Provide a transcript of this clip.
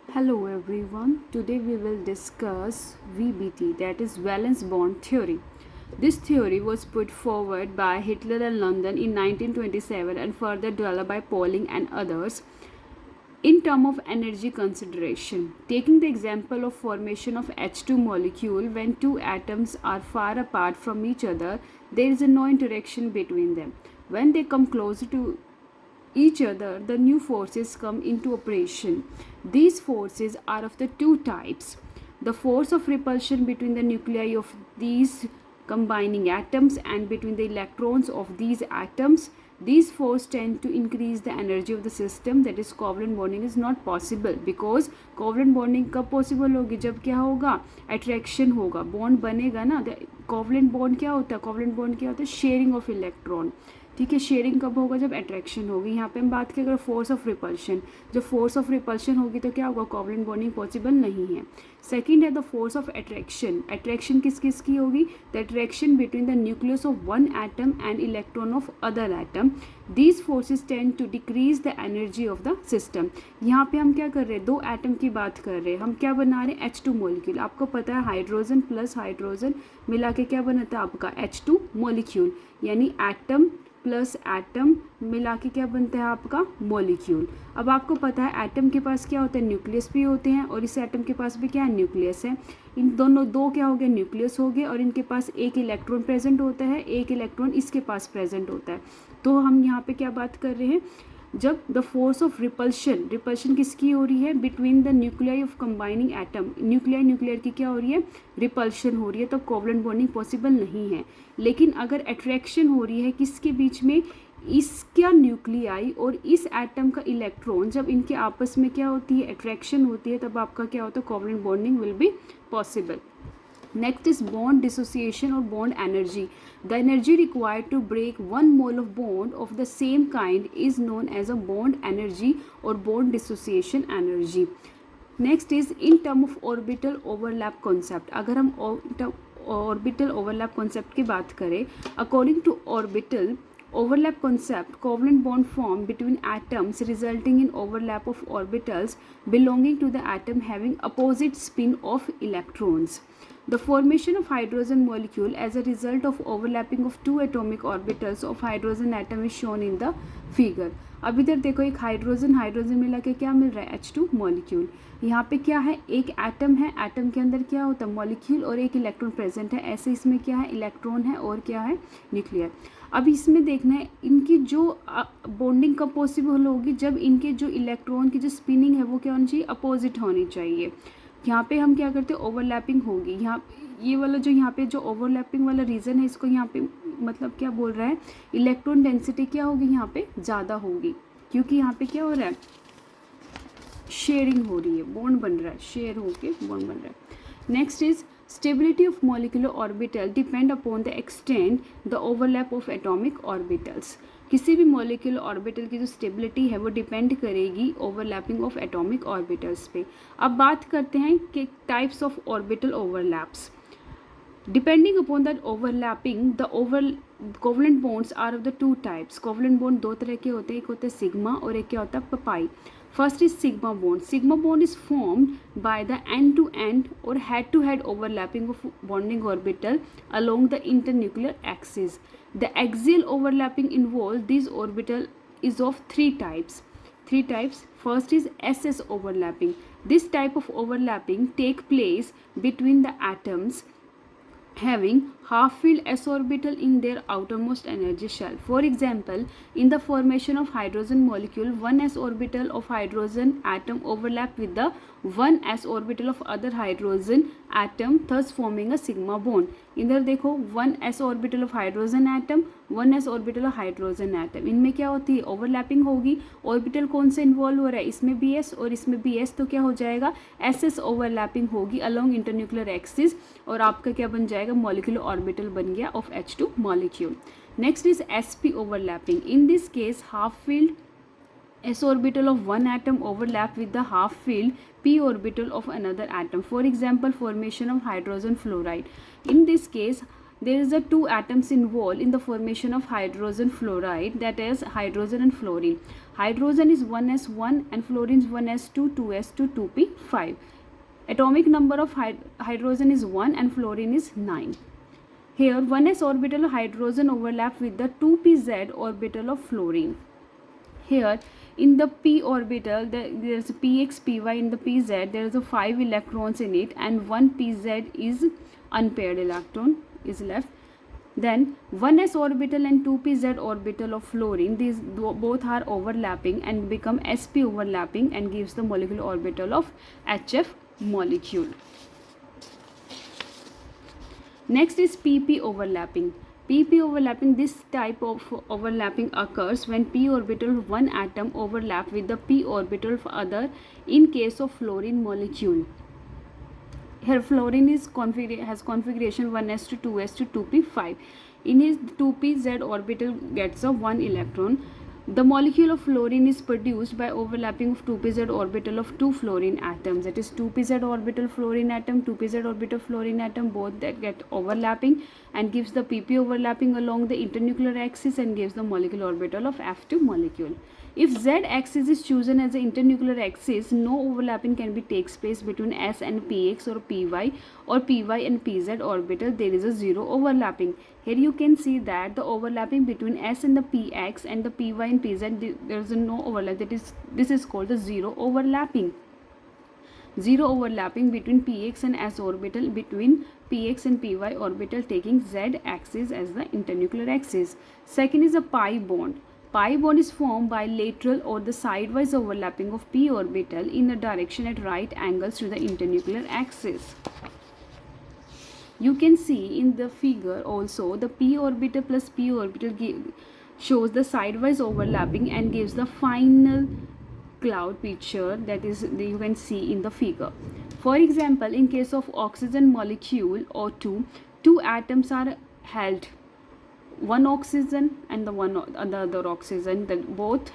Hello everyone. Today we will discuss VBT, that is valence bond theory. This theory was put forward by Hitler and London in 1927 and further developed by Pauling and others in terms of energy consideration. Taking the example of formation of H2 molecule, when two atoms are far apart from each other, there is no interaction between them. When they come closer to each other, the new forces come into operation. These forces are of the two types: the force of repulsion between the nuclei of these combining atoms and between the electrons of these atoms. These forces tend to increase the energy of the system, that is covalent bonding is not possible, because covalent bonding कब possible होगी, जब क्या होगा, attraction होगा, bond बनेगा ना. covalent bond क्या होता है, covalent bond क्या होता है, sharing of electron. ठीक है, शेयरिंग कब होगा, जब अट्रैक्शन होगी. यहाँ पे हम बात करें अगर फोर्स ऑफ रिपल्शन, जब फोर्स ऑफ रिपल्शन होगी तो क्या होगा, कोवलेंट बॉन्डिंग पॉसिबल नहीं है. सेकंड है the force of attraction. Attraction किस किस की होगी, the attraction between the nucleus of one atom and electron of other atom. These forces tend to decrease the energy of the system. यहाँ पे हम क्या कर रहे हैं, दो एटम की बात कर रहे हैं, हम क्या बना रहे हैं, H2 मॉलिक्यूल. आपको पता है हाइड्रोजन प्लस हाइड्रोजन मिला के क्या बनता है आपका H2 मॉलिक्यूल, यानी एटम प्लस एटम मिला के क्या बनता है आपका मॉलिक्यूल. अब आपको पता है एटम के पास क्या होता है, न्यूक्लियस भी होते हैं, और इस एटम के पास भी क्या है, न्यूक्लियस है. इन दोनों दो क्या हो गए, न्यूक्लियस हो गए, और इनके पास एक इलेक्ट्रॉन प्रेजेंट होता है, एक इलेक्ट्रॉन इसके पास प्रेजेंट होता है. तो हम यहाँ पे क्या बात कर रहे हैं, जब the force of repulsion, repulsion किसकी हो रही है, between the nuclei of combining atom, nuclear की क्या हो रही है, रिपल्शन हो रही है, तो कोवलेंट बॉन्डिंग पॉसिबल नहीं है. लेकिन अगर अट्रैक्शन हो रही है किसके बीच में, इसका न्यूक्लियाई और इस एटम का इलेक्ट्रॉन, जब इनके आपस में क्या होती है, अट्रैक्शन होती है, तब आपका क्या होता है, covalent bonding will be possible. Next is bond dissociation or bond energy. The energy required to break one mole of bond of the same kind is known as a bond energy or bond dissociation energy. Next is in term of orbital overlap concept. अगर हम orbital overlap concept की बात करें, according to orbital overlap concept, covalent bond form between atoms resulting in overlap of orbitals belonging to the atom having opposite spin of electrons. The formation of hydrogen molecule as a result of overlapping of two atomic orbitals of hydrogen atom is shown in the figure. अब इधर देखो, एक hydrogen hydrogen मिला के क्या मिल रहा है, H2 molecule. यहाँ पे क्या है, एक एटम है, एटम के अंदर क्या होता है, मॉलिक्यूल, और एक इलेक्ट्रॉन प्रेजेंट है. ऐसे इसमें क्या है, इलेक्ट्रॉन है और क्या है, न्यूक्लियर. अब इसमें देखना है इनकी जो बॉन्डिंग कब पॉसिबल होगी, जब इनके जो इलेक्ट्रॉन की जो स्पिनिंग है वो क्या होनी चाहिए, अपोजिट होनी चाहिए. यहाँ पे हम क्या करते हैं, ओवरलैपिंग होगी. यहाँ ये वाला जो यहाँ पे जो ओवरलैपिंग वाला रीज़न है, इसको यहाँ पे मतलब क्या बोल रहा है, इलेक्ट्रॉन डेंसिटी क्या होगी, यहाँ पे ज़्यादा होगी, क्योंकि यहाँ पे क्या हो रहा है, शेयरिंग हो रही है, बॉन्ड बन रहा है, शेयर होके बॉन्ड बन रहा है. Next is stability of molecular orbital depend upon the extent the overlap of atomic orbitals. किसी भी molecular orbital की जो stability है वो depend करेगी overlapping of atomic orbitals पे. अब बात करते हैं कि types of orbital overlaps. Depending upon that overlapping, the covalent bonds are of the two types. covalent bond दो तरह के होते हैं, एक होता है sigma और एक क्या होता है pi. First is sigma bond. Sigma bond is formed by the end-to-end or head-to-head overlapping of bonding orbital along the internuclear axis. The axial overlapping involved these orbital is of three types. First is SS overlapping. This type of overlapping take place between the atoms having half-filled s orbital in their outermost energy shell. For example, in the formation of hydrogen molecule, one s orbital of hydrogen atom overlap with the one s orbital of other hydrogen atom, thus forming a sigma bond. इधर देखो, one S orbital of hydrogen atom, one S orbital of hydrogen atom, इनमें क्या होती है, overlapping होगी. Orbital कौन से involve हो रहा है, इसमें बी एस और इसमें बी एस, तो क्या हो जाएगा, एस एस ओवरलैपिंग होगी अलोंग इंटरन्यूक्लियर एक्सिस, और आपका क्या बन जाएगा, मॉलिक्यूलर ऑर्बिटल बन गया of H2 molecule. Next is sp overlapping. In this case half field s orbital of one atom overlap with the half filled p orbital of another atom. For example, formation of hydrogen fluoride. In this case, there is a two atoms involved in the formation of hydrogen fluoride, that is hydrogen and fluorine. Hydrogen is 1s1 and fluorine is 1s2, 2s2, 2p5. Atomic number of hydrogen is 1 and fluorine is 9. Here 1s orbital of hydrogen overlap with the 2pz orbital of fluorine. Here in the p orbital there is px py, in the pz there is a 5 electrons in it and one pz is unpaired electron is left. Then 1s orbital and 2pz orbital of fluorine, these both are overlapping and become sp overlapping and gives the molecular orbital of HF molecule. Next is pp overlapping. pp overlapping, this type of overlapping occurs when p orbital of one atom overlap with the p orbital of other in case of fluorine molecule. Here fluorine is has configuration 1s to 2s to 2p5. In his 2pz orbital gets a 1 electron. The molecule of fluorine is produced by overlapping of 2pz orbital of two fluorine atoms. That is 2pz orbital fluorine atom, 2pz orbital fluorine atom, both that get overlapping and gives the pp overlapping along the internuclear axis and gives the molecular orbital of F2 molecule. If z axis is chosen as the internuclear axis, no overlapping can be takes place between s and px or py and pz orbital. There is a zero overlapping. Here you can see that the overlapping between s and the px and the py and pz, there is no overlap. This is called the zero overlapping. Zero overlapping between px and s orbital, between px and py orbital, taking z axis as the internuclear axis. Second is a pi bond. Pi bond is formed by lateral or the sidewise overlapping of p orbital in a direction at right angles to the internuclear axis. You can see in the figure also the p orbital plus p orbital shows the sidewise overlapping and gives the final cloud picture, that is you can see in the figure. For example, in case of oxygen molecule O2, two atoms are held, one oxygen and the other oxygen, that both